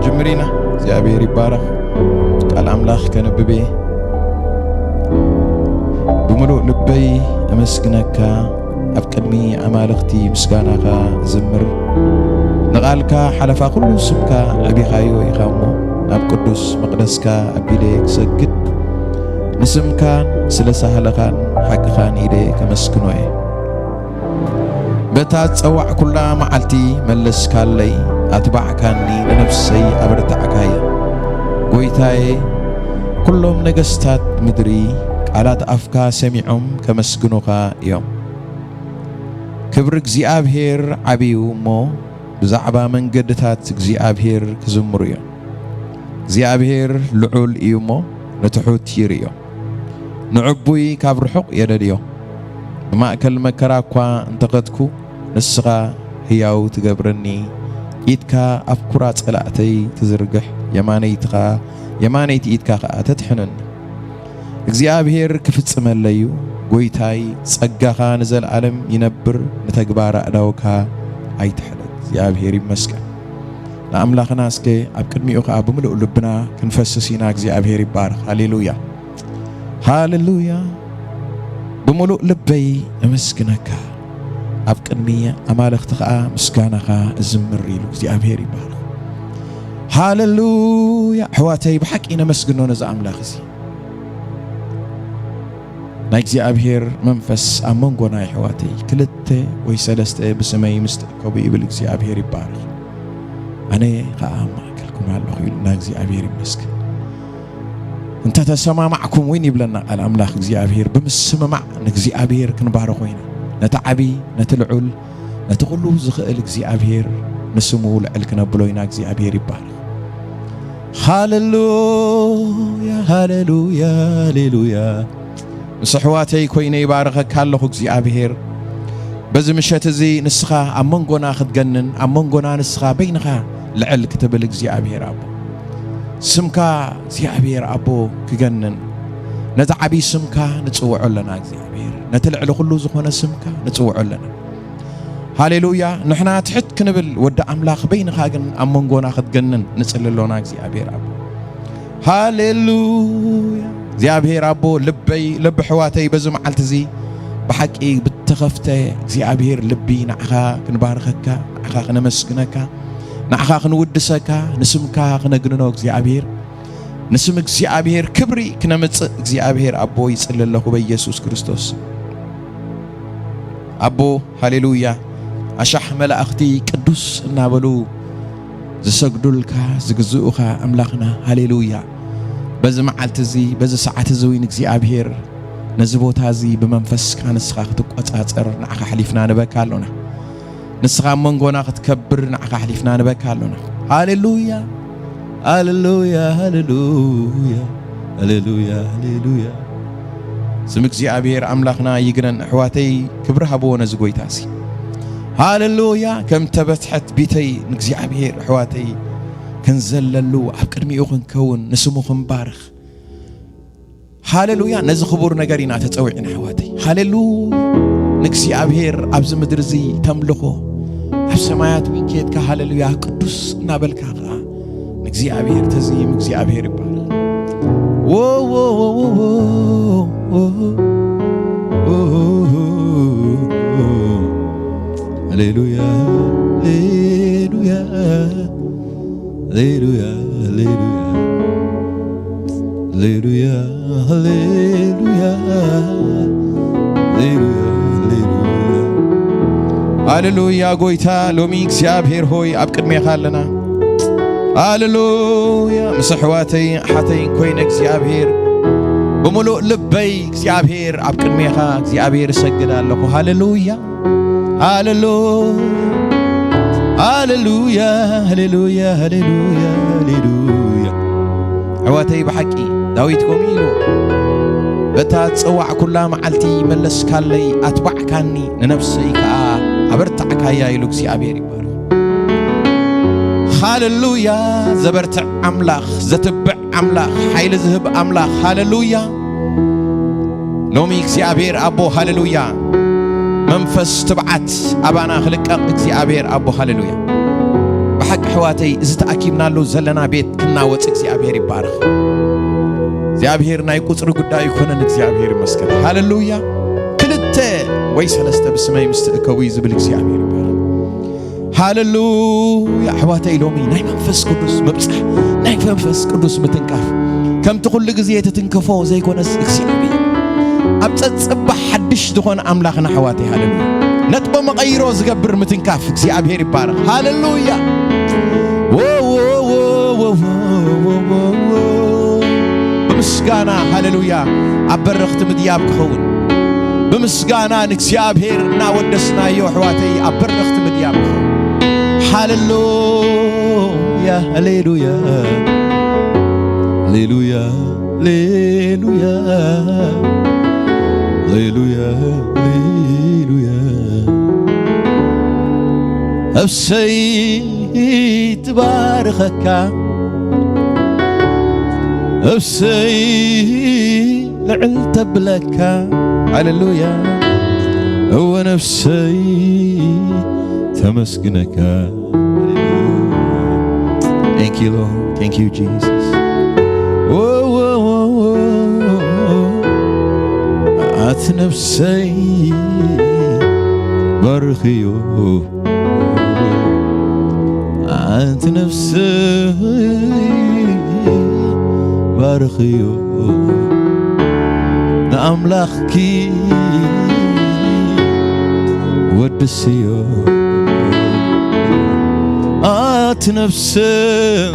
جمرينا እግዚአብሔር ይባረክ ቃል አምላክ ከነብቤ بملؤ لبي أمسكنك أبقدمي أمالختي مسكانك زمر نقالك حلفا كل سبك أبي خايو إخامو أب قدس مقدسك أبي ليك سجد نسمك سلسة هلخان حق خان إيديك مسكنوي بتات سوع كل معلتي ملسك لي أتبعكني لنفسي أبرتعكايا قويتاي كلهم نجستات مدري على أفكا سمعهم كمسكنوها يوم كبر እግዚአብሔር عبيو مو بزعبا من قدتات እግዚአብሔር كزمريو እግዚአብሔር لعول إيومو نتحوت يريو نعبوي كابرحق يدديو ما أكل مكراكوا انتقدكو نسغا هياو تقبرني إيدكا أفكرات قلعتي تزرقح يمانيت إيدكا تتحنن እግዚአብሔር ክፍጽመለዩ ጎይታይ ጸጋኻ ንዘል ዓለም ይነብር ንተግባራ አዳውካ አይተሐለት እግዚአብሔር ይመስገን ለአምላኽና እስከ ኣብ ቅድሚኡ ኸ ብምሉእ ልብና ክንፈስሲና እግዚአብሔር ይባረክ ሃሌሉያ ሃሌሉያ ብምሉእ ልበይ እመስግነካ ኣብ ቅድሚ ኣማልኽቲ ኸ ምስጋናኻ እዝምር ኢሉ እግዚአብሔር ይባረክ ሃሌሉያ ሕዋተይ ብሓቂ ነመስግኖ ነዛ ኣምላኽ እዚ ናይ እግዚአብሔር መንፈስ አመንጎና ይሕዋቴ ክልተ ወይ ሰለስተ በሰማይ ምስተከቡ ይብል እግዚአብሔር ይባረክ አነ ከአማከልኩም አለሁ ይልና እግዚአብሔር ይመስገን እንተ ተሰማማዕኩም ወይን ይብለና ቃል አምላክ እግዚአብሔር በመስማማዕ እግዚአብሔር ክንባረክ ወይና ነተዓቢ ነተልዑል ነተኹሉ ዝኽእል እግዚአብሔር ንስሙ ልዕል ክነብሎይና እግዚአብሔር ይባረክ ሃሌሉያ ሃሌሉያ ሃሌሉያ مسحواتي كويني بارخك الله እግዚአብሔር بزي مشت زي نسخة أمونغونا خدجنن أمونغونا نسخة بينها لعل كتب እግዚአብሔር أبو سمكا እግዚአብሔር أبو كجنن نتعبي سمكا نتسوع لنا እግዚአብሔር نتلعل كله زخنا سمكا نتسوع لنا هاليلويا نحنا تحت كنبل ود أملاخ بينها جن أمونغونا خدجنن نسأل لنا እግዚአብሔር أبو هاليلويا እግዚአብሔር አቦ ልብ ሕዋተይ በዝም ዓልትዚ በሐቂ ብትኸፍተ እግዚአብሔር ልቢ ንዓኻ ክንባርከካ ንዓኻ ክነመስግነካ ንዓኻ ክንውድሰካ ንስምካ ክነግንኖ እግዚአብሔር ንስም እግዚአብሔር ክብሪ ክነምጽእ እግዚአብሔር አቦ ይጽልለኹ በኢየሱስ ክርስቶስ አቦ ሃሌሉያ አሻሕ መላእኽቲ ቅዱስ እናበሉ ዝሰግዱልካ ዝግዝኡኻ አምላኽና ሃሌሉያ بزم عالتزي بز ساعات زوين እግዚአብሔር نزبوتا زي بمنفس كان نسخا تقصاصر نعخ حليفنا نبكالونا نسخا منغونا تكبر نعخ حليفنا نبكالونا هاليلويا هاليلويا هاليلويا هاليلويا هاليلويا سم እግዚአብሔር አምላኽና ይግነን ሕዋተይ ክብርሃ ቦነ ዝጎይታሲ هاليلويا كم تبتحت بيتي እግዚአብሔር ሕዋተይ كنزللو أبقدمي أخن كون نسمو خنبارخ هاليلويا نز خبور نجارينا تتسوعنا حواتي هاليلويا نكسي أبهير أبز مدرزي تملكه أبسمايات ويكيد كهاليلويا قدوس نابل كاغا نكسي أبهير تزيم نكسي أبهير بارخ وو وو وو وو هاليلويا هاليلويا هاليلويا هاليلويا هاليلويا هاليلويا هاليلويا ጎይታ ሎሚ እግዚአብሔር ሆይ ኣብ ቅድሜኻ ኣለና ሃሌሉያ ምስሕዋተይ ሓተይ ኮይነ እግዚአብሔር ብምሉእ ልበይ እግዚአብሔር ኣብ ቅድሜኻ እግዚአብሔር ሰግድ ኣለኹ ሃሌሉያ ሃሌሉያ هاليلويا هاليلويا هاليلويا هاليلويا حواتي بحقي داويت كوميلو بتات صوع كل معلتي ملس كالي أتبعكني لنفسي كا أبرتعك يا يلوك እግዚአብሔር ይባረክ هاليلويا زبرت أملاخ زتبع أملاخ حيل ذهب أملاخ هاليلويا لومي እግዚአብሔር أبو هاليلويا منفس تبعت أبانا خلق እግዚአብሔር أبو هاليلويا بحق حواتي إذا تأكيدنا له زلنا بيت كنا وتك زيابير يبارك زيابير نايقصر قدا يكون نك زيابير مسكن هاللويا كلته ويسلسته بسمي مستأكوي زبلك زيابير يبارك هاللويا حواتي لومي ناي منفس قدس مبصح ناي منفس قدس متنكف كم تقول لك زي تتنكفو زي كونس زيابير أبتصبح حدش دخون أملاخنا حواتي هاللويا نتبا مغيرو زقبر متنكاف زيابير يبارك هاللويا بمسقانا هاللويا أبرخت مدياب كخون بمسقانا نكسيابير ناودسنا يو حواتي أبرخت مدياب كخون هاللويا هاللويا هاللويا هاللويا هاللويا هاللويا أبسي تباركك أبسي لعلت بلك هاللويا هو نفسي تمسكنك Thank you Lord Thank you Jesus أت نفسي برخيو أنت نفسي برخيو نأملاخكي ودسيو أنت نفسي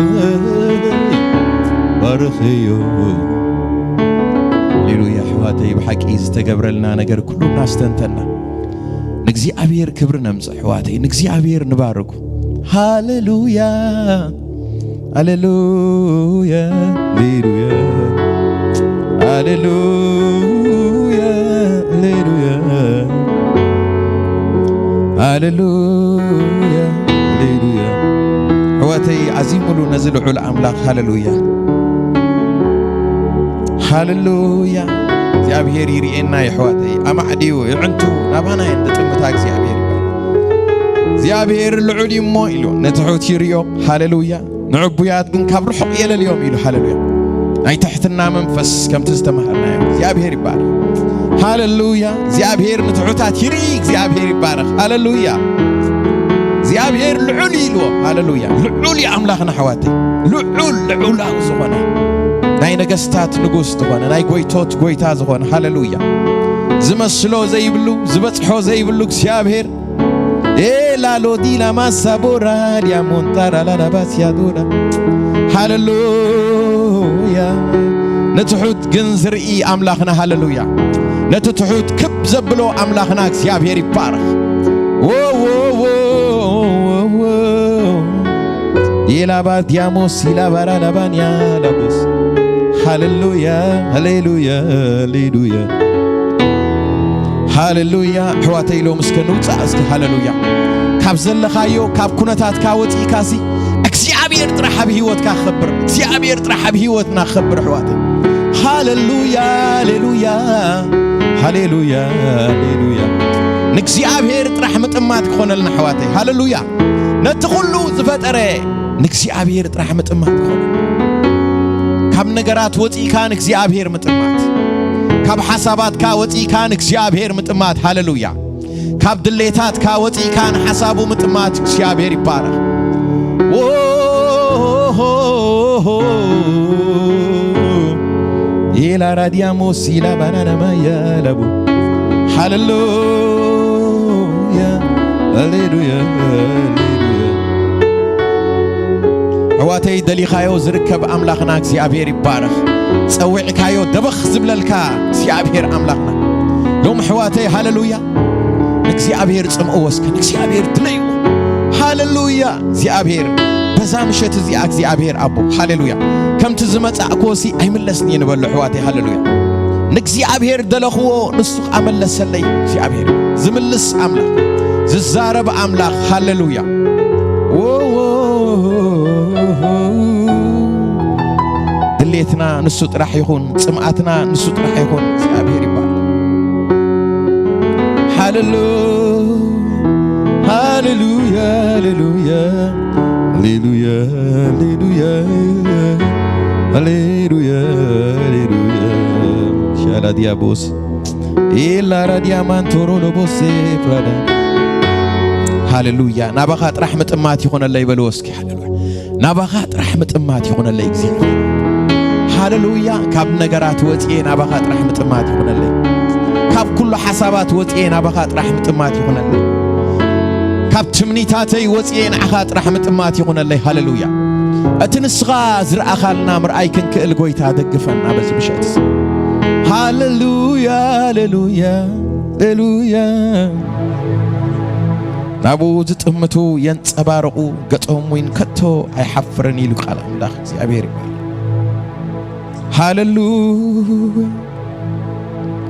برخيو هاللويا حواتي بحكي استقبر لنا نجر كل الناس تنتنا نجزي أبير كبرنا مزح حواتي نجزي أبير نباركه هاللويا هاللويا هاللويا هاللويا هاللويا هاللويا هاللويا حواتي عزيم له نزل على أملاك هاللويا هاللويا زيابير يرينا يا حواتي أما عديو يعنتو نبانا يندتمتاك زيابير زيابير العلي مو إلو نتحوت يريو هاللويا نعبويات كن كابر حق يلا اليوم إلو هاللويا أي تحتنا منفس كم تستمهرنا زيابير يبارك هاللويا زيابير نتحوتات يريك زيابير يبارك هاللويا زيابير العلي له هاللويا العلي أملاخنا حواتي العلا زغنا ناي نجستات نجوس تغنا ناي قويتوت قويتاز غنا هاللويا زمسلو زي بلو زبطحو زي بلو زيابير إيه لا لو دي لا ما سابورا يا مونتارا لا نبات يا دولا هاللويا نتحوت جنزر إي أملاخنا هاللويا نتحوت كب زبلو أملاخنا زيابير يبارك يلا بات يا موس يلا برا لبان يا لبوس هاللويا هاللويا هاللويا هاللويا حواتي لو مسكنو تسأسك هاللويا كاب زلخايو كاب كونتات كاوتي كاسي اكسيابير طرح بهيوت كاخبر اكسيابير طرح بهيوتنا خبر حواتي هاللويا هاللويا هاللويا هاللويا نكسيابير طرح متمات كون لنا حواتي هاللويا نتخلو زفتره نكسيابير طرح متمات كون كاب نغرات وطي كان اكسيابير متمات كاب حسابات كاوطي كان اكسيابير متمات هاللويا كاب دليتات كاوطي كان حسابو متمات اكسيابير يبارك يلا رادياموس يلا بنانا ما يلبو هاللويا هاللويا هاللويا حواتي دليخايو زركب أملاخنا اكسيابير يبارك صوعي كايو دبخ زبللكا زيابير أملاخنا لوم حواتي هاللويا زيابير صمؤ وسكن زيابير تليو هاللويا زيابير بزامشت زياك زيابير أبو هاللويا كم تزمت أكوسي أي ملسني نبل حواتي هاللويا زيابير دلخو نسخ أمل لسلي زيابير زملس أملاخ ززارب أملاخ هاللويا دليتنا نسوت راح يكون سمعتنا نسوت راح يكون زيابير يبارك هاللويا هاللويا هاللويا هللويا هللويا هللويا هللويا شالا ديابوس إلا رديامان تورو لبوسي فرادا هللويا نبخات رحمة أمات يخون الله يبلوسك هللويا نبخات رحمة أمات يخون الله يكزيك هللويا كاب نجارات وتيه نبخات رحمة أمات يخون الله كاب كل حسابات وتيه نبخات رحمة أمات يخون الله كاب تمنيتاتي وتيه نعخات رحمة أمات يخون الله هللويا أتنسغا زرع خالنا مرأيكن كل قويتا دقفنا بس بشأت هللويا هللويا هللويا نابو زتمتو ينصبارقو قطهم وين كتو اي حفرني لو قال املاح እግዚአብሔር ይባል هللويا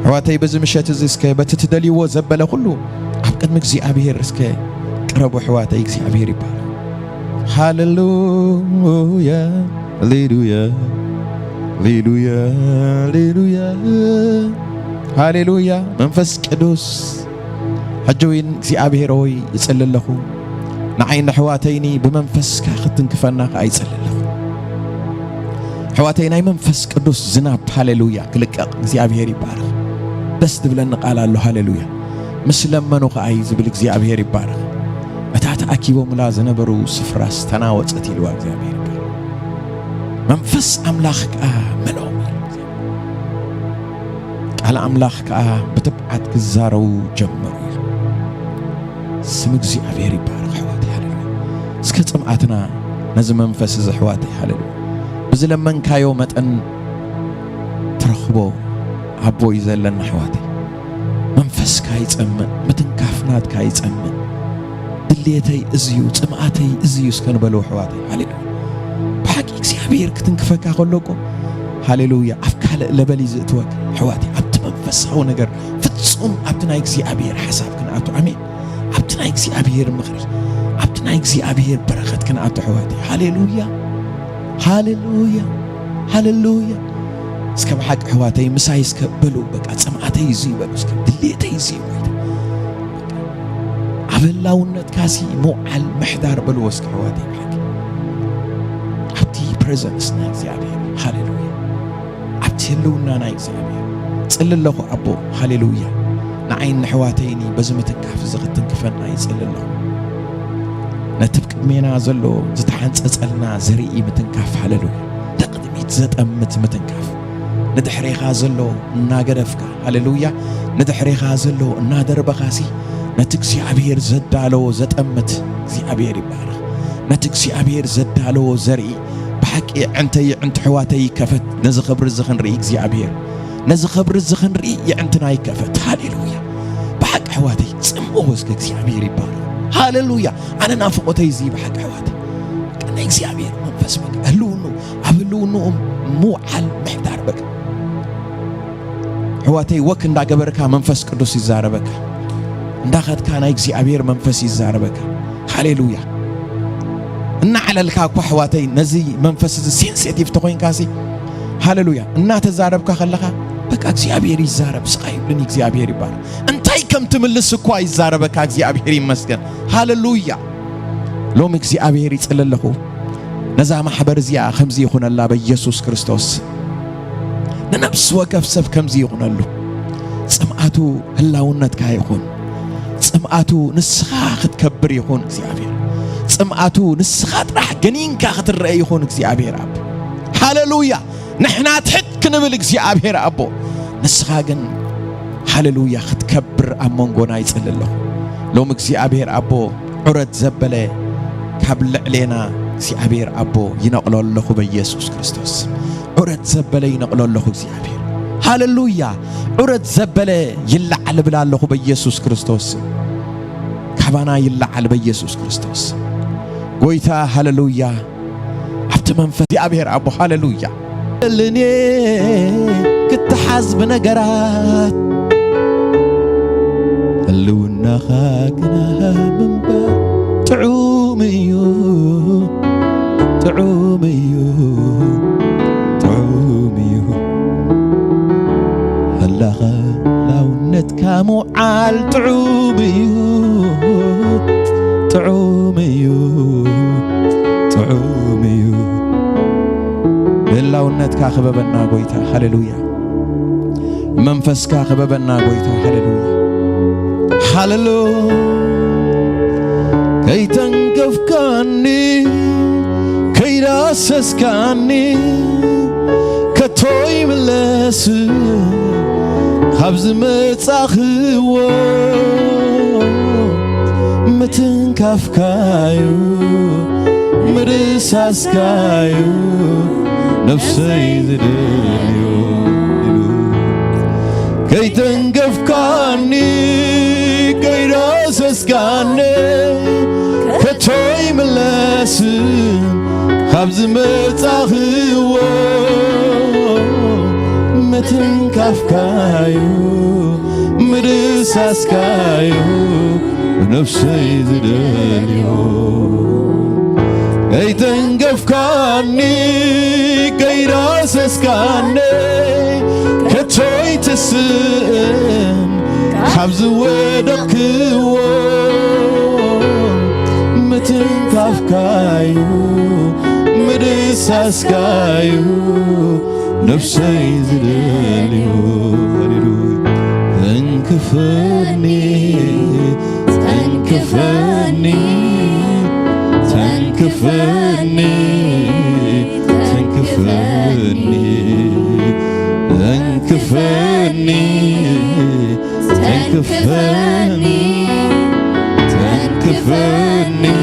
حواتي بز مشات እስከ በትትደልይዎ ዘበለ ሁሉ ኣብ ቅድሚ እግዚአብሔር እስከ ቅረቡ حواتي እግዚአብሔር ይባል هللويا هللويا هللويا هللويا هللويا منفس قدوس حجوين እግዚአብሔር ሆይ ይጸልለኹ ንዓይን ሕዋተይኒ ብመንፈስካ ክትንክፈና ኣይጸልለኹ ሕዋተይ ናይ መንፈስ ቅዱስ ዝናብ ሃሌሉያ ክልቀቕ እግዚአብሔር ይባረኽ ደስ ድብለኒ ቃል ኣሎ ሃሌሉያ ምስለመኑ ከኣይ ዝብል እግዚአብሔር ይባረኽ እታ ተኣኪቦምላ ዝነበሩ ስፍራስ ተናወፀት ኢልዋ እግዚአብሔር ይባረኽ መንፈስ ኣምላኽካ መኖም ቃል ኣምላኽካ ብትብዓት ክዛረቡ ጀመሩ ስም እግዚአብሔር ይባረክ ሕዋተይ ሃሌሉያ እስከ ጽምዓትና ነዚ መንፈስ እዚ ሕዋተይ ሃሌሉያ ብዝለመንካዮ መጠን ትረኽቦ ኣቦይ ዘለና ሕዋተይ መንፈስካ ይጸምእ ምትንካፍናትካ ይጸምእ ድልየተይ እዝዩ ጽምዓተይ እዝዩ እስከንበሎ ሕዋተይ ሃሌሉያ ብሓቂ እግዚአብሔር ክትንክፈካ ከሎቆ ሃሌሉያ ኣብ ካልእ ለበሊ ዝእትወክ ሕዋተይ ኣብቲ መንፈሳዊ ነገር ፍጹም ኣብቲ ናይ እግዚአብሔር ሓሳብ ክንኣቱ ኣሜን ኣብቲ ናይ እግዚአብሔር ምኽሪ ኣብቲ ናይ እግዚአብሔር በረኸት ክንኣቱ ሕዋተይ ሃሌሉያ ሃሌሉያ ሃሌሉያ እስከ ብሓቂ ሕዋተይ ምሳይ እስከ በሉ በቃ ጽምዓተይ እዙ ይበሉ እስከ ድልየተይ እዙ ይበሉ ኣበላውነት ካሲ ሞዓል ምሕዳር በልዎ እስከ ሕዋተይ ብሓቂ ኣብቲ ፕሬዘንስ ናይ እግዚአብሔር ሃሌሉያ ኣብቲ ህልውና ናይ እግዚአብሔር ጽልለኹ ኣቦ ሃሌሉያ ንዓይን ሕዋተይኒ በዚ ምትንካፍ ዝኽትንክፈና ይጽልለኹ ነትብ ቅድሜና ዘሎ ዝተሓንጸጸልና ዘርኢ ምትንካፍ ሃሌሉያ ተቕድሚት ዘጠምት ምትንካፍ ንድሕሪኻ ዘሎ እናገደፍካ ሃሌሉያ ንድሕሪኻ ዘሎ እናደርበኻሲ ነቲ እግዚአብሔር ዘዳለዎ ዘጠምት እግዚአብሔር ይባረኽ ነቲ እግዚአብሔር ዘዳለዎ ዘርኢ ብሓቂ ዕንተይ ዕንት ሕዋተይ ከፈት ነዚ ኽብሪ እዚ ኽንርኢ እግዚአብሔር ነዚ ኽብሪ እዚ ኽንርኢ የዕንትና ይከፈት ሃሌሉያ ብሓቂ ሕዋተይ ጽምኦ እስከ እግዚአብሔር ይባረኽ ሃሌሉያ ኣነ ናፍቆተይ እዚ ብሓቂ ሕዋተይ ናይ እግዚአብሔር መንፈስ በቃ ህልውኑ ኣብ ህልውኑኦም ሙዓል ምሕዳር በቃ ሕዋተይ ወክ እንዳገበርካ መንፈስ ቅዱስ ይዛረበካ እንዳኸድካ ናይ እግዚአብሔር መንፈስ ይዛረበካ ሃሌሉያ እናዓለልካ እኳ ሕዋተይ ነዚ መንፈስ እዚ ሴንሲቲቭ ተኾይንካሲ ሃሌሉያ እናተዛረብካ ከለኻ በቃ እግዚአብሔር ይዛረብ ስቃይ ብልን እግዚአብሔር ይባረክ እንታይ ከም ትምልስ እኳ ይዛረበካ እግዚአብሔር ይመስገን ሃሌሉያ ሎም እግዚአብሔር ይጽልለኹ ነዛ ማሕበር እዚኣ ከምዚ ይኹነላ በኢየሱስ ክርስቶስ ንነፍስ ወከፍ ሰብ ከምዚ ይኹነሉ ጽምዓቱ ህላውነትካ ይኹን ጽምዓቱ ንስኻ ክትከብር ይኹን እግዚአብሔር ጽምዓቱ ንስኻ ጥራሕ ገኒንካ ክትረአ ይኹን እግዚአብሔር ኣቦ ሃሌሉያ ንሕና ትሕት ክንብል እግዚአብሔር ኣቦ ንስኻ ግን ሃሌሉያ ክትከብር ኣብ መንጎና ይጽልለኹ ሎም እግዚአብሔር ኣቦ ዑረት ዘበለ ካብ ልዕሌና እግዚአብሔር ኣቦ ይነቕለለኹ በኢየሱስ ክርስቶስ ዑረት ዘበለ ይነቕለለኹ እግዚአብሔር ሃሌሉያ ዑረት ዘበለ ይለዓል ብላለኹ በኢየሱስ ክርስቶስ ካባና ይለዓል በኢየሱስ ክርስቶስ ጎይታ ሃሌሉያ ኣብቲ መንፈስ እግዚአብሔር ኣቦ ሃሌሉያ ለኔ ክትሓዝ ብነገራት ህልውናኻ ግና ምንባር ጥዑም እዩ ጥዑም እዩ ጥዑም እዩ هلاخ ላውነትካ ሙዓል ጥዑም እዩ ጥዑም እዩ طعوميو بلاونت كاخببنا غويتا هاليلويا منفس كاخببنا غويتا هاليلويا هاليلويا كي تنقفكاني كي راسسكاني كتوي ملس خبز متصاخو متنكفكايو مرساسكايو نفسي زدليو كي تنقفكاني كي راسسكاني كتوي ملس خبز متصاخو متنكفكايو مرساسكايو نفسي زدليو كي تنقفكاني كي راسسكاني كتوي تسم خبز ودكو متنكفكايو مرساسكايو نفسي زدليو تنكفني تنكفني تنكفني تنكفني تنكفني تنكفني تنكفني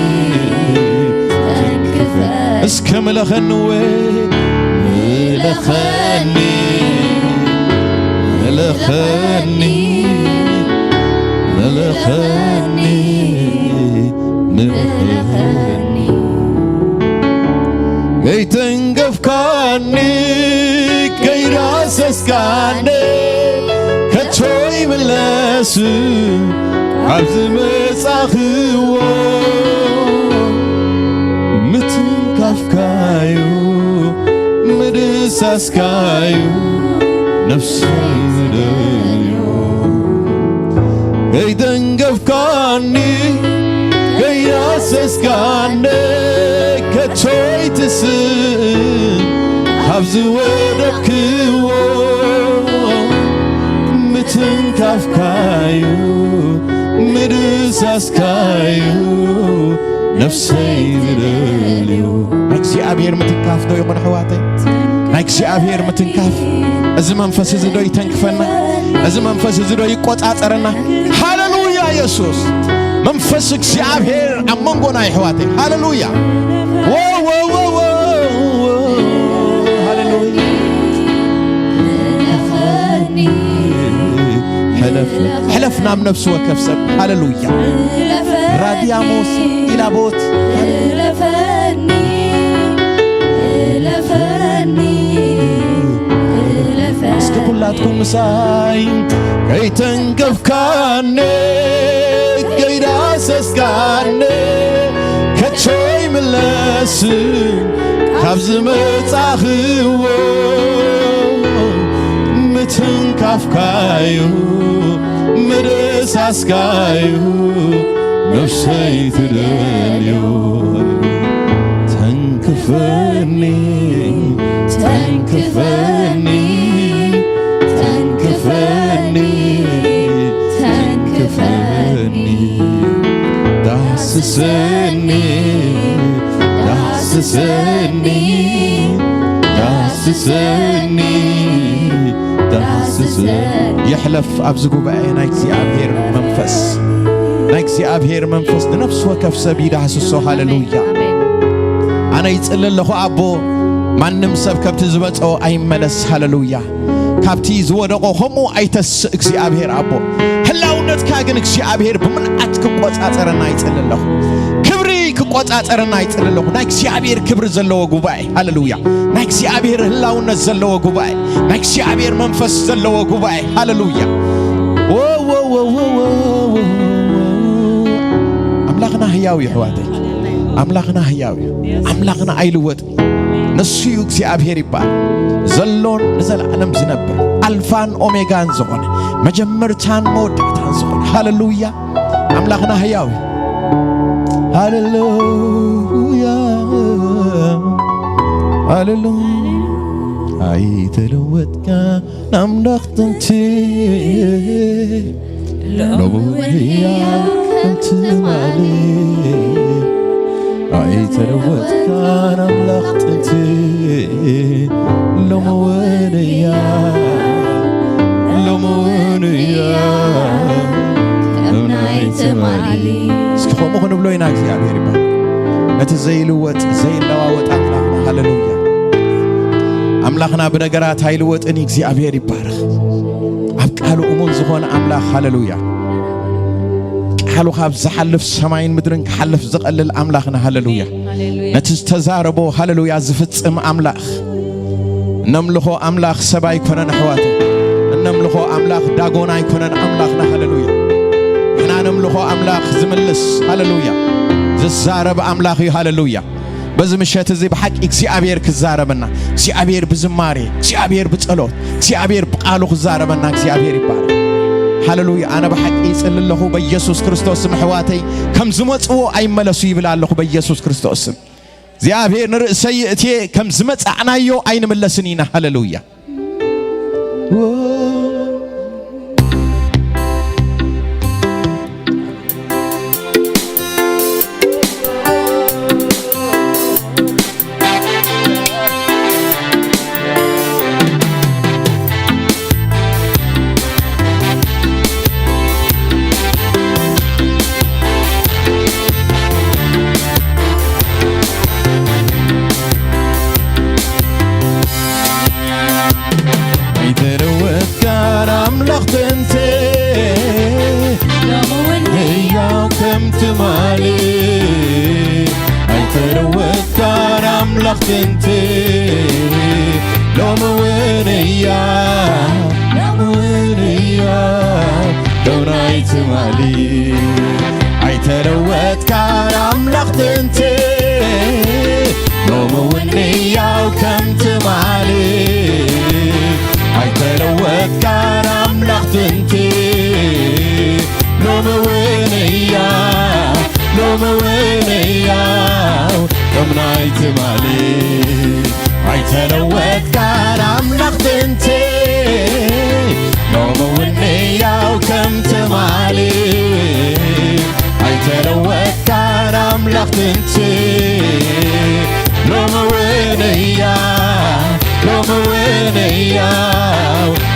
تنكفني اسكم لخنوي لخني لخني لخني لخني كي تنقفكاني كي راسسكاني كتوي ملس عبز مصاخو متنكفكايو مرساسكايو نفسي زدليو كي تنقفكاني كي راسسكاني كتوي تسم خبز ودكو متنكفكايو مرساسكايو نفسي زدليو نكسي أبير متنكاف دو يوم حواتي نكسي أبير متنكاف إذا منفس زدو يتنكفنا إذا منفس زدو يقطعطرنا هاللويا يسوس منفس كسي أبير أمانغونا يحواتي هاللويا واو واو واو هاللويا حلفنا من نفسه وكفسب هاللويا رادياموس إلى بوت اسكي كلاتكم مساين كي تنقفكاني كي راسسكاني كتشوي ملس خبز متصاخو متنكفكايو مرساسكايو نفسي زدليو تنكفني تنكفني تنكفني تنكفني داسسني داسسني داسسني داسسني يحلف أبز قبائي نايكسي أبهير منفس نايكسي أبهير منفس نفس وكف سبيل حسسو هاللويا أنا يتسأل لخو أبو من نمسب كبت زبطو أي ملس هاللويا كبتي زودقو همو أيتس اكسي أبهير أبو هلاو نتكاغن اكسي أبهير بمن أتك قوات أترنا يتسأل لخو كبري كقوات أترنا يتسأل لخو نايكسي أبهير كبر زلو قبائي هاللويا نايكسي أبهير هلاو نزلو قبائي نايكسي أبهير منفس زلو قبائي هاللويا أملاقنا هياوي حواتي أملاقنا هياوي أملاقنا أيلوت نسيو كسي أبهير يبال زلون نزل علم زنبر ألفان أوميغان زغن مجمرتان مودتان زغن هاللويا أملاقنا هياوي هاللويا هللويا አይተለወጥካ አምላክ ጥንት ለሙያ ከምትማል አይተለወጥካ አምላክ ጥንት ለሙያ ከምናይትማል እስኪ ቆሞ ብሎ ይና እግዚአብሔር ይባል ነቲ ዘይልወጥ ዘይለዋወጥ አምላክና ሃሌሉያ አምላክና በነገራት አይልወጥን እግዚአብሔር ይባረክ አብ ቃሉ እሙን ዝኾነ አምላክ ሃሌሉያ ቃሉ ካብ ዝሐልፍ ሰማይን ምድርን ክሐልፍ ዝቐልል አምላክና ሃሌሉያ ነቲ ዝተዛረቦ ሃሌሉያ ዝፍጽም አምላክ ነምልኾ አምላክ ሰባይ ኮነን ሕዋት ነምልኾ አምላክ ዳጎና ይኮነን አምላክና ሃሌሉያ እና ነምልኾ አምላክ ዝምልስ ሃሌሉያ ዝዛረብ አምላክ ሃሌሉያ በዝምሸት እዚ በሐቅ እግዚአብሔር ክዛረበና እግዚአብሔር በዝማሬ እግዚአብሔር በጸሎት እግዚአብሔር በቃሉ ክዛረበና እግዚአብሔር ይባረክ ሃሌሉያ አነ በሐቅ ይጽልልሁ በኢየሱስ ክርስቶስ ስም ሕዋተይ ከም ዝመጽዎ አይመለሱ ይብላለሁ በኢየሱስ ክርስቶስ ስም እግዚአብሔር ንርእሰይ እቴ ከም ዝመጻዕናዮ አይንመለስኒና ሃሌሉያ انت لو موينيا لو نايت مالي عيتلوت كان املخت انت لو موينيا وكمت مالي عيتلوت كان املخت انت لو موينيا كم نايت مالي عيتلوت كان املخت انت لو موينيا وكم تمالي عيتلوت كان املخت انت لو موينيا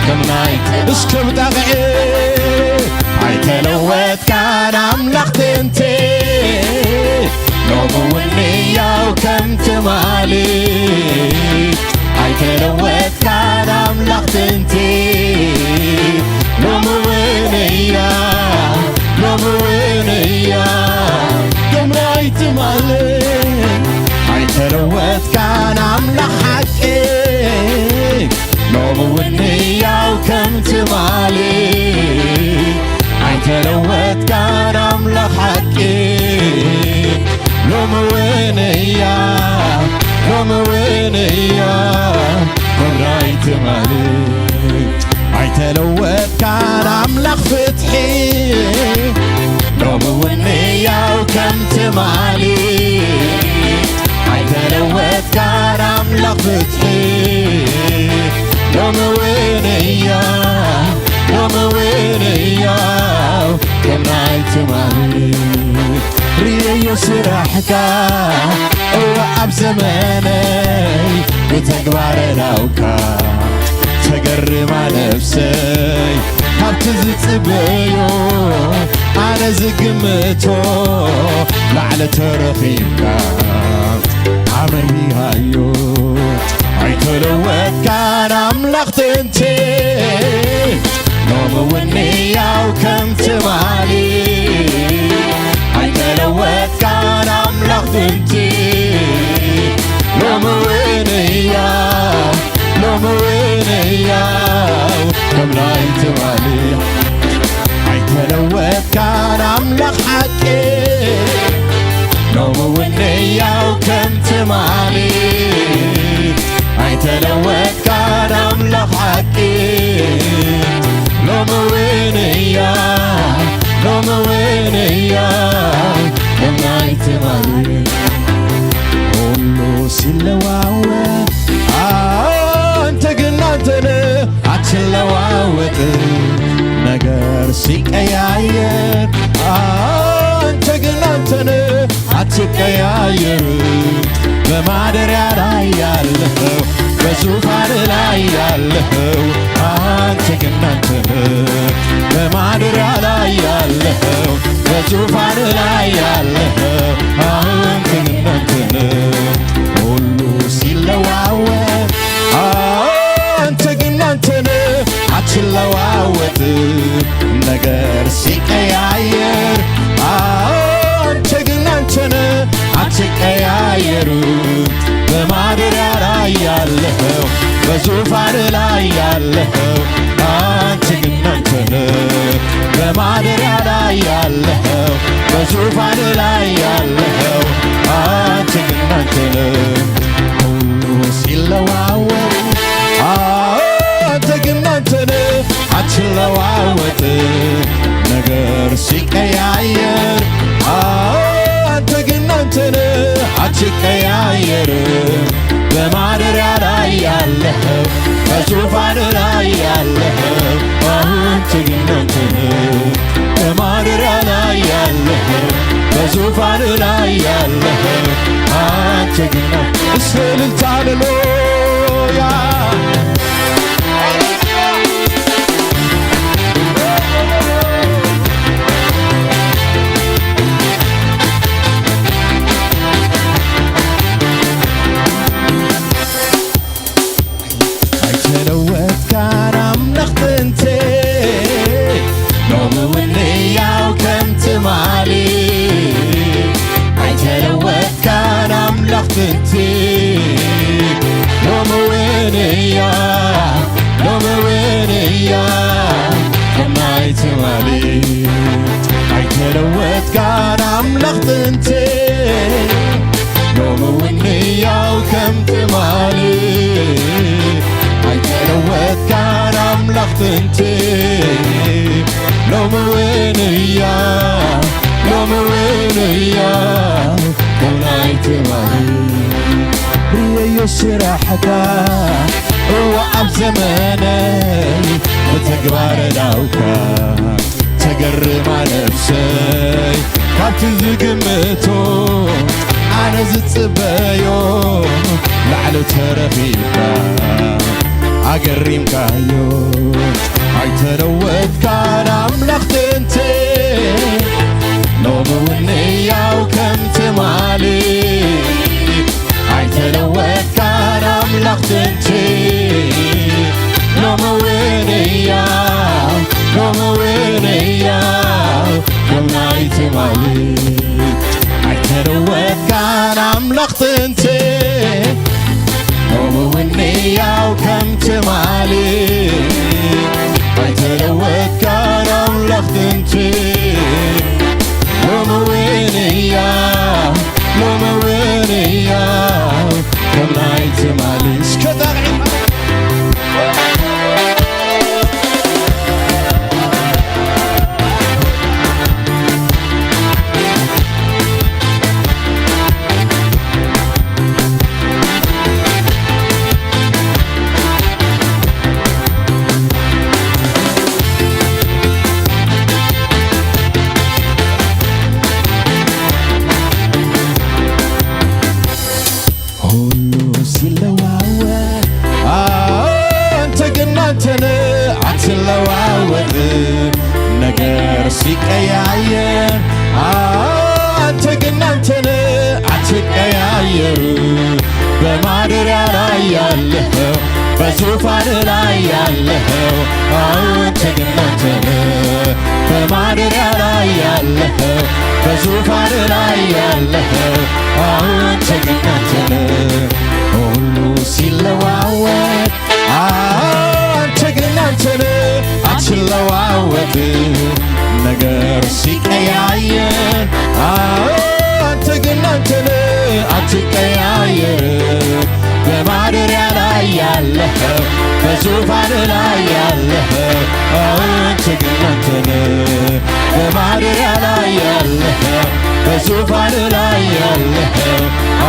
كم نايت اسكب دقعي عيتلوت كان املخت انت لو موينيا وكم تمالي عيتلوت كان املخت انت لو موينيا كم رايت مالي عيتلوت كان املخ حقي لو موينيا وكم تمالي عيتلوت كان املخ حقي لو موينيا كم رايت مالي عيتلوت كان املخ فتحي لو موينيا وكم تمالي عيتلوت كان املخ فتحي لو موينيا كم رايت مالي ريو سرحكا وعب زماني بتكبر لوكا تقرب على نفسي هبتزت بيو أنا زقمتو لعلى ترخيمكا عملي هايو عيتلوت كان املخت انتي لو موينيا وكم تمالي عيتلوت كان املخت انتي لو موينيا كم رايت مالي عيتلوت كان املخ حقي لو موينيا وكم تمالي عيتلوت كان املخ حقي لو موينيا كم رايت مالي كله سلواوة አትቀያየርም በማደሪያ ላይ ያለኸው በዙፋን ላይ ያለኸው አንተ ግን አንተ በማደሪያ ላይ ያለኸው በዙፋን ላይ ያለኸው አንተ ግን አንተ ሁሉ ሲለዋወጥ አንተ ግን አንተ አትለዋወጥ ነገር ሲቀያየር አንተ ግን አንተ አትቀያየርም በማደሪያ ላይ ያለኸው በዙፋን ላይ ያለኸው አንተ ግን አንተ በማደሪያ ላይ ያለኸው በዙፋን ላይ ያለኸው አንተ ግን አንተ ሁሉ ሲለዋወጥ አንተ ግን አንተ አትለዋወጥ ነገር ሲቀያየር አንተ ግን አንተ አትቀያየርም በማደሪያ ላይ ያለኸው በዙፋን ላይ ያለኸው አንተ ግን አንተ በማደሪያ ላይ ያለኸው በዙፋን ላይ ያለኸው አንተ ግን እስልልታ ሃሌሉያ አይተለወጥ ጋር አምላክ ጥንቴ ሎመውንያው ከምትማል አይተለወጥ ጋር አምላክ ጥንቴ ሎመውንያው ከምትማል የስራሕካ ወዓብ ዘመነይ በተግባረ ዳውካ ተገርማ ነፍሰይ ካብቲ ዝግምቶ ኣነ ዝጽበዮ ላዕሊ ተረፊብካ ኣገሪምካዮ ኣይተለወጥካን ኣምላኽ ጥንቴ ሎሚ እውን ሕያው ከም ትማሊ አይተለወጥካን አምላክ ጥንቴ ሎሚ እውን ሕያው ሎሚ እውን ሕያው ከምናይ ትማሊ አይተለወጥካን አምላክ ጥንቴ ሎሚ እውን ሕያው ከም ትማሊ አይተለወጥካን አምላክ ጥንቴ ሎሚ እውን ሕያው ሎሚ እውን ሕያው ከምናይ ትማሊ እስከ አትለዋወጥ ነገር ሲቀያየር አንተ ግን አንተን አትቀያየር በማደሪያ ላይ ያለኸው በዙፋን ላይ ያለኸው አንተ ግን አንተን በማደሪያ ላይ ያለኸው በዙፋን ላይ ያለኸው አንተ ግን አንተን ሁሉ ሲለዋወጥ አንተ ግን አንተን አትለዋወጥ ነገር ሲቀያየር አንተ ግን አንተን አትቀያየር በማደሪያ ላይ ያለኸው በዙፋን ላይ ያለኸው አንተ ግን አንተን በማደሪያ ላይ ያለኸው በዙፋን ላይ ያለኸው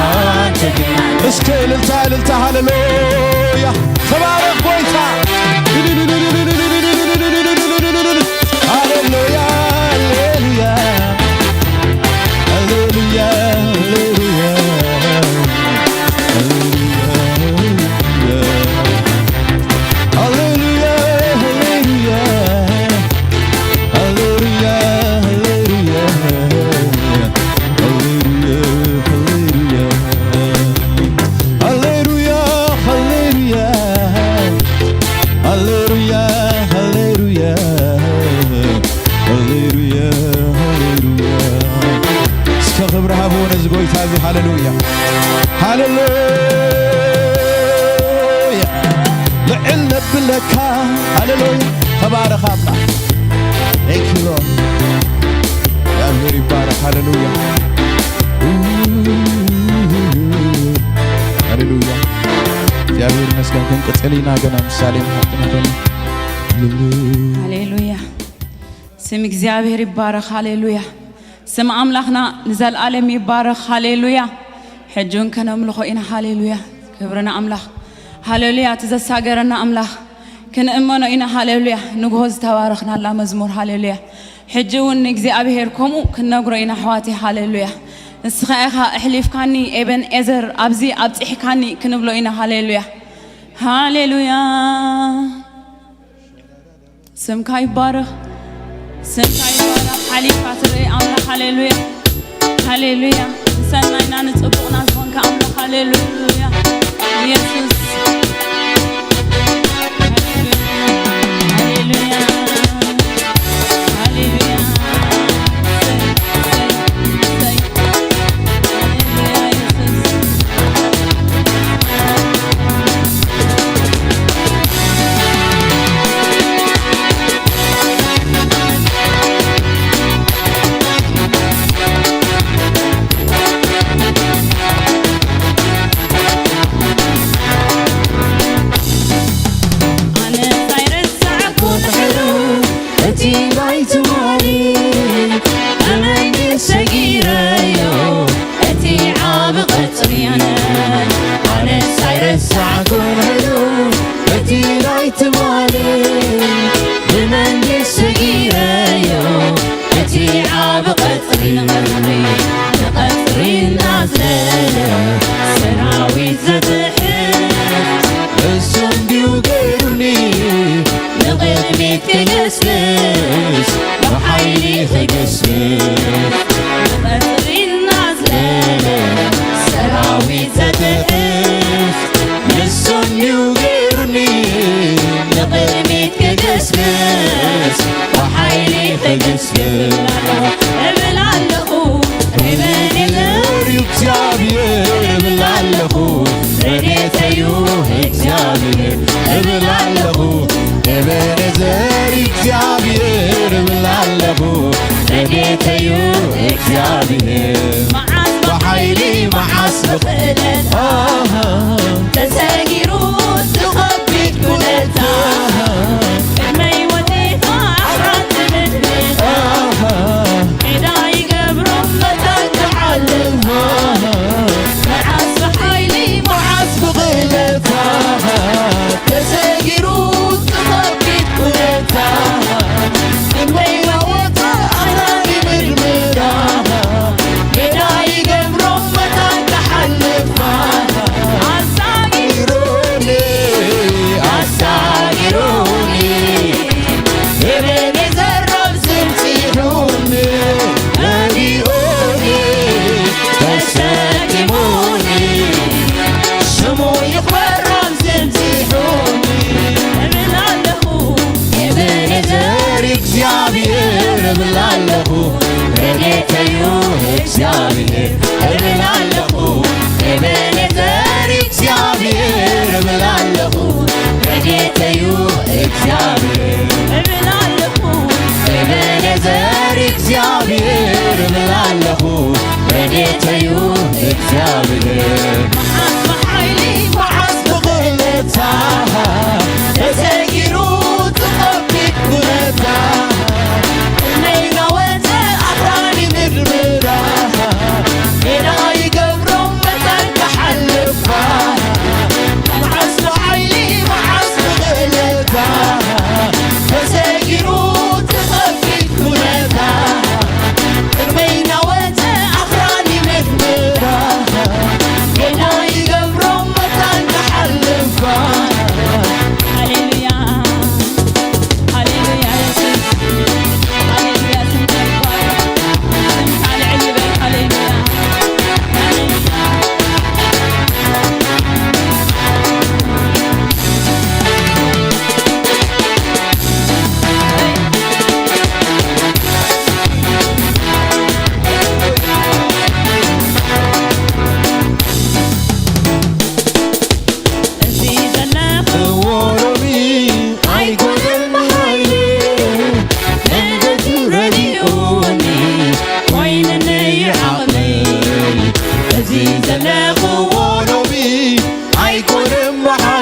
አንተ ግን እስከ እልልታ እልልታ ሃሌሉያ ተባረክ ጌታ ሃሌሉያ ሃሌሉያ ሃሌሉያ هاليلويا لعل بلك هاليلويا تبارك الله Thank you Lord يا أمير يبارك هاليلويا هاليلويا يا أمير مسكن كنت تسألينا قنا مسالين حقنا هاليلويا سم እግዚአብሔር ይባረክ ሃሌሉያ ስም አምላክና ንዘል ዓለም ይባረክ ሃሌሉያ ሕጁን ከነምልኾ ኢና ሃሌሉያ ክብርና አምላክ ሃሌሉያ ተዘሳገረና አምላክ ክንእመኖ ኢና ሃሌሉያ ንግሆ ዝተባረኽናላ መዝሙር ሃሌሉያ ሕጂውን እግዚአብሔር ከምኡ ክነግሮ ኢና ሕዋቲ ሃሌሉያ ንስኻ ኢኻ እሕሊፍካኒ ኤበን ኤዘር ኣብዚ ኣብፅሕካኒ ክንብሎ ኢና ሃሌሉያ ሃሌሉያ ስምካ ይባረክ سمك يبارك حليف فاتري أملاك هاليلويا هاليلويا سناينا نتقبقنا زمانك أملاك هاليلويا يسوس هاليلويا هاليلويا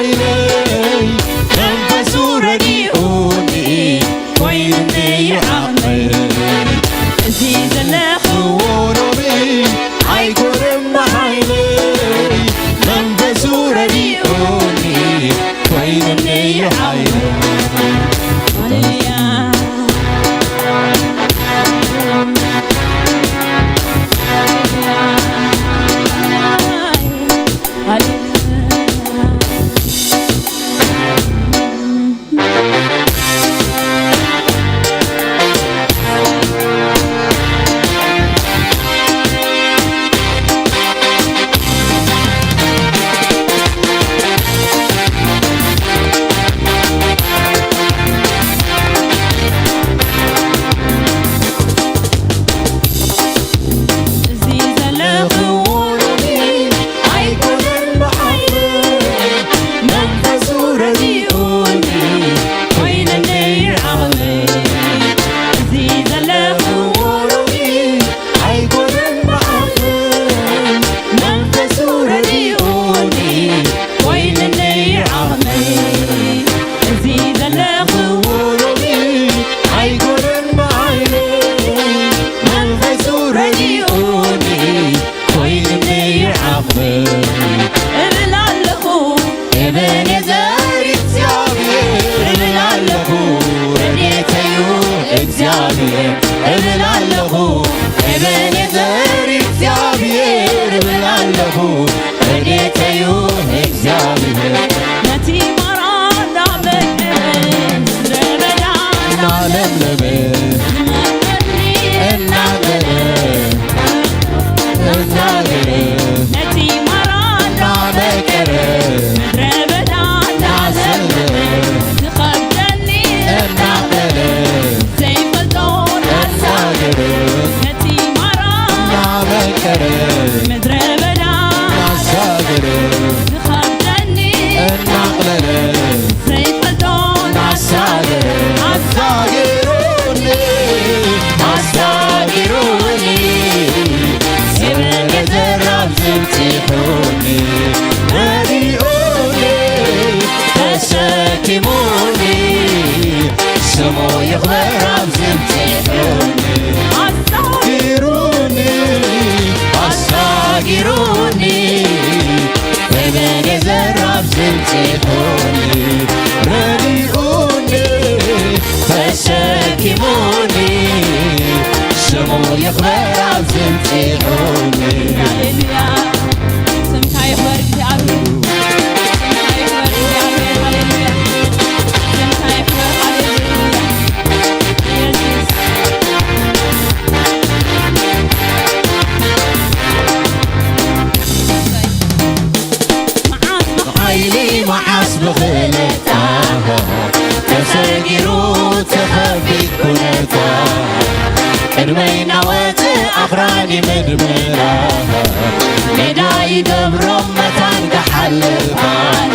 حيلي منفس رديئوني ويني عقلي زيد اللخ وربي عيكرم حيلي منفس رديئوني ويني حيلي هللويا قدمينا أخراني مدمرة نداي دبرم متان كحلفان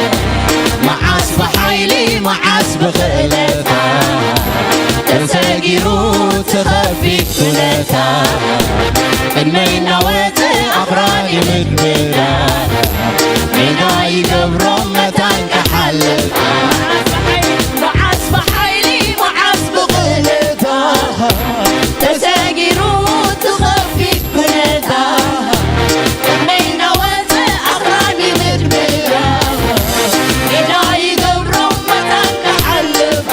معاس بحيلي معاس بخلفا تساقيرو تخفي كلتا قدمينا أخراني مدمرة نداي دبرم متان كحلفان معاس بحيلي معاس بخلفا تساقيرو تخفي كلتا قدمينا أخراني مدمرة نداي دبرم متان كحلفان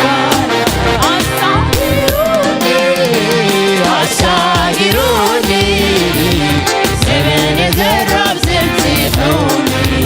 أساقيروني زمن زرب زمتحوني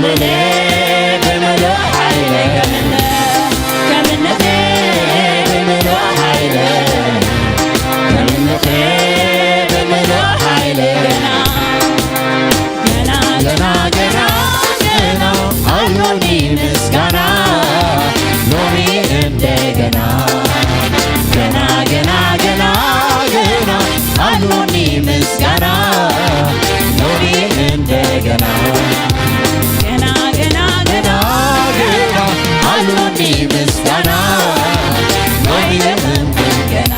بملء حيلك كمنك بملء حيلك كمنك بملء حيلك ገና አሎኒ ምስጋና ሎኒ እንደገና ገና አሎኒ ምስጋና ሎኒ እንደገና ገና አሎኒ ምስጋና ሎኒ እንደገና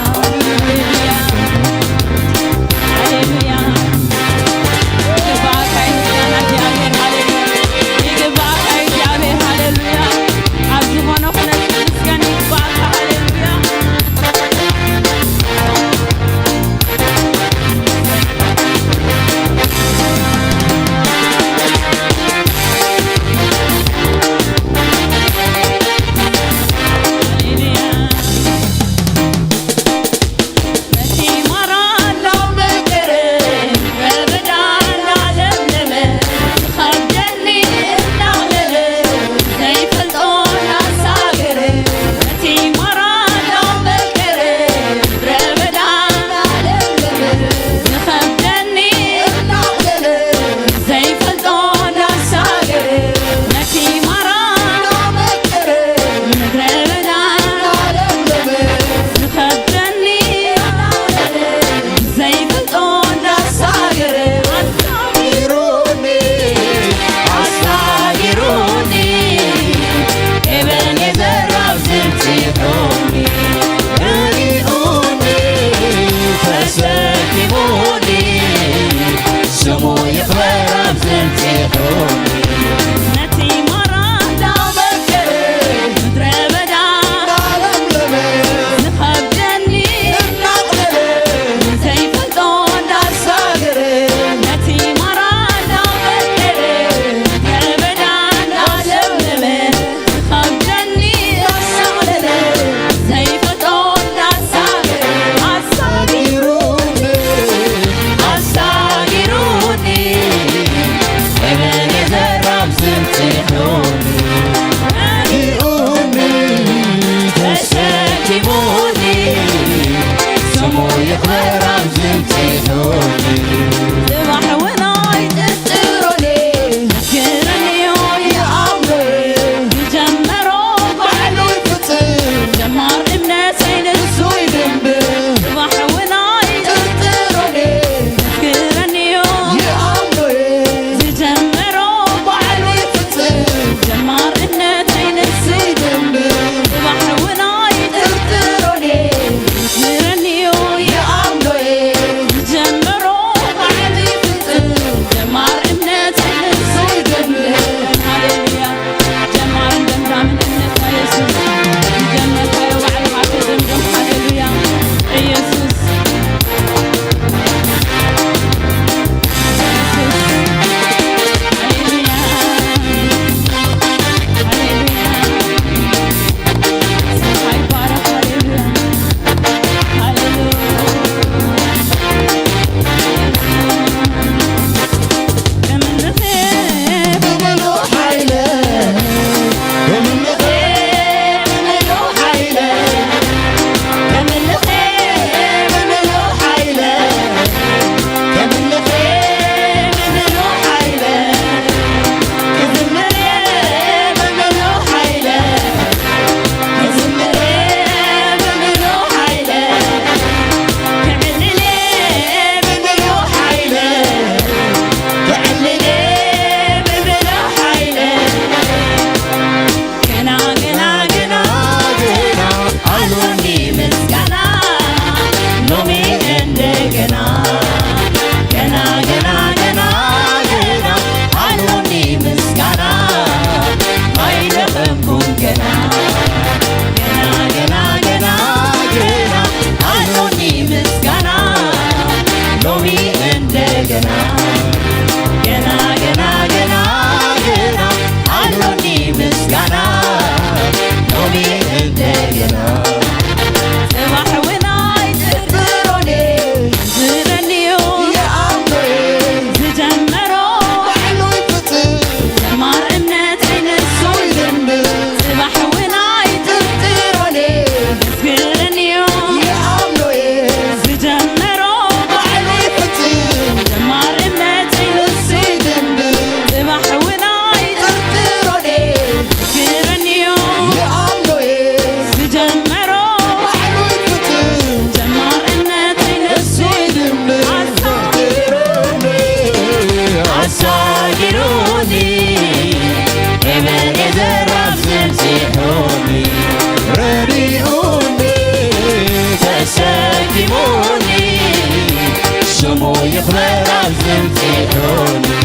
يخبر عزمتيحوني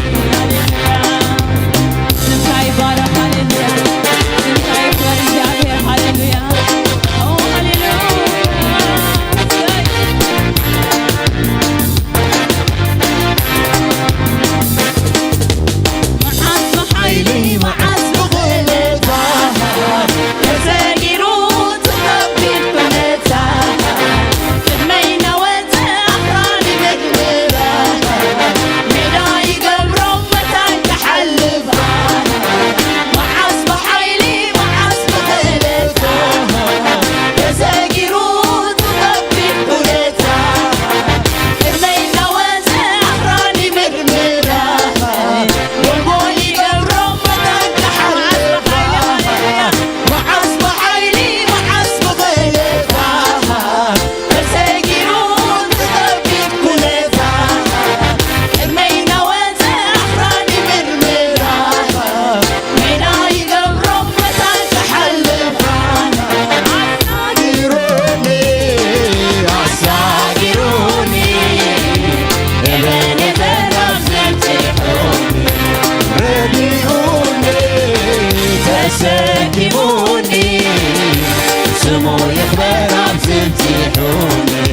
سمك يبارك هاليلويا سمك يكبر እግዚአብሔር ሃሌሉያ ኦ ሃሌሉያ معاذ بحيلي معاذ بغلطة تساجرو تخبي بنتا قدمينا وتأخراني مدمرة ميداي قبرو متان تحلفها معاذ بحيلي معاذ بغلطة تساجرو تخبي بنتا قدمينا وتأخراني مدمرة والبولي قبرو متان تحلفها معاذ بحيلي معاذ بغلطة تساجرو تخبي بنتا قدمينا وتأخراني مدمرة ميناي قبرو متان تحلفها عساقروني ابن فراس يمسحوني ربيعوني تسكبوني سمو يخبر عزمتيحوني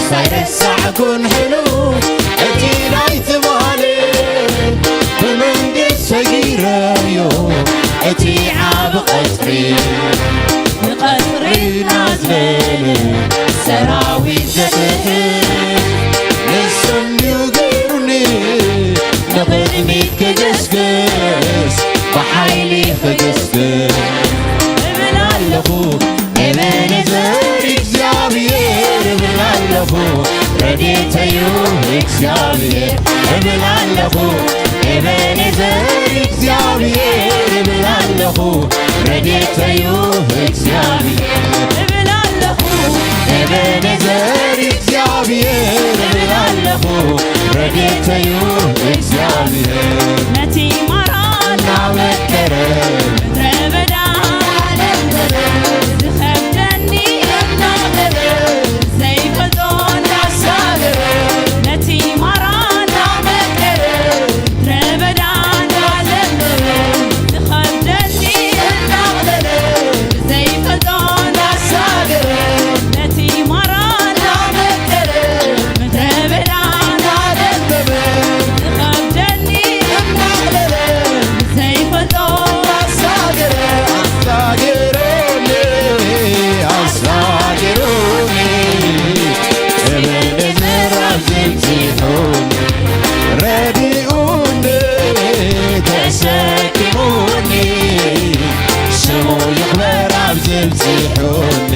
ሳይረሳዕ ኩን ሕሉው እቲ ናይቲ ማህሌት ብመንገድ ሰጊረዮ እቲ ዓብ ቐትሪ ብቐትሪ ናዝለለ ሰራዊት ዘትሕት ንስንዩ ገይሩኒ ንቕድሚት ክገስግስ ብሓይሊ ክገስግስ እብል ኣለኹ ኤቤኔዘር እግዚአብሔር እብል ኣለኹ ረድኤተዩ እግዚአብሔር እብል ኣለኹ ኤቤኔዘር እግዚአብሔር እብል ኣለኹ ረድኤተዩ እግዚአብሔር እብል ኣለኹ ኤቤኔዘር እግዚአብሔር እብል ኣለኹ ረድኤተዩ እግዚአብሔር ነቲ ማራን ናመከረ ምድረ በዳ ዝኸብደኒ እናበለ ዘይፈልጦ እንዳሳገረ ነቲ ማራን ናመከረ ምድረ በዳ እንዳዘነበለ ዝኸብደኒ እናበለ ዘይፈልጦ እንዳሳገረ ነቲ ማራን ናመከረ ምድረ በዳ እንዳዘነበለ ዝኸብደኒ እናበለ ዘይፈልጦ እንዳሳገረ አሳጊሩኒ ኤቤኔዘር አብዝሕቲሑኒ ረዲኡኒ ተሰኪሙኒ ስሙ ይኽበር አብዝሕቲሑኒ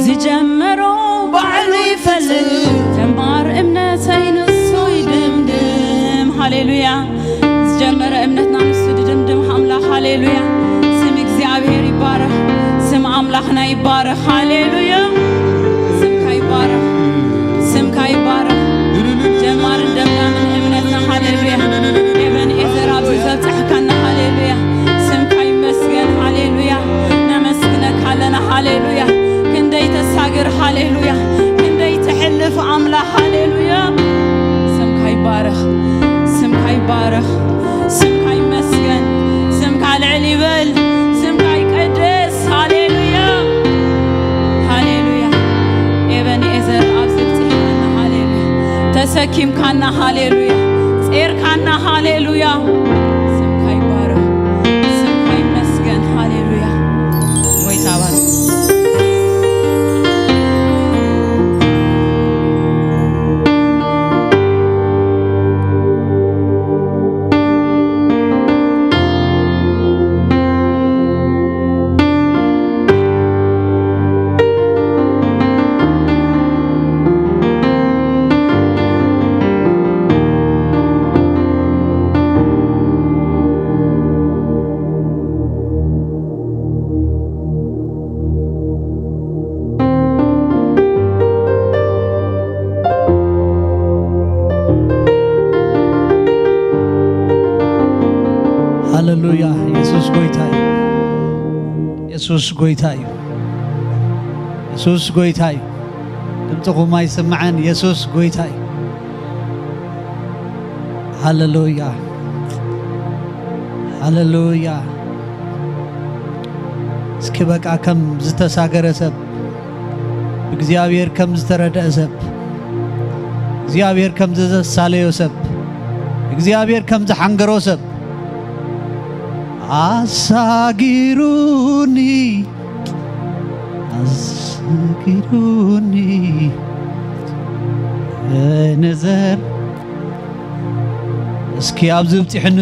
ዝጀመረው ባዕሉ ይፈልግ ጀማር እምነተይ ንሱ ይድምድም ሃሌሉያ ዝጀመረ እምነትና ንሱ ይድምድም አምላክ ሃሌሉያ ስም እግዚአብሔር ይባረክ ስም አምላክና ይባረክ ሃሌሉያ ስምካ ይባረክ ስምካ ይባረክ ጀማር ደምዳምን እምነትና ሃሌሉያ ኤቤኔዘር አብዝሕቲሕካና ሃሌሉያ ስምካ ይመስገን ሃሌሉያ ነመስግነካ ኣለና ሃሌሉያ ክንደይ ተሳግር ሃሌሉያ ክንደይ ትሕልፍ ኣምላኽ ሃሌሉያ ስምካ ይባረኽ ስምካ ይባረኽ ስምካ ይመስገን ስምካ ልዕል ይበል ስምካ ይቀድስ ሃሌሉያ ሃሌሉያ ኤቤኔዘር አብዝሕቲሕና ሃሌሉያ ተሰኪምካና ሃሌሉያ ጼርካና ሃሌሉያ ስምካ ይባረኽ ስምካ ይመስገን ሃሌሉያ ጎይታ ባርክ ሃሌሉያ ኢየሱስ ጎይታ እዩ ኢየሱስ ጎይታ እዩ ኢየሱስ ጎይታ እዩ ድምፅኹም ኣይስምዐን ኢየሱስ ጎይታ እዩ ሃሌሉያ ሃሌሉያ እስኪ በቃ ከም ዝተሳገረ ሰብ እግዚአብሔር ከም ዝተረዳእ ሰብ እግዚአብሔር ከም ዘሳለዮ ሰብ እግዚአብሔር ከም ዝሓንገሮ ሰብ አሳጊሩኒ ነዘር እስኪ አብዝብጢሕኒ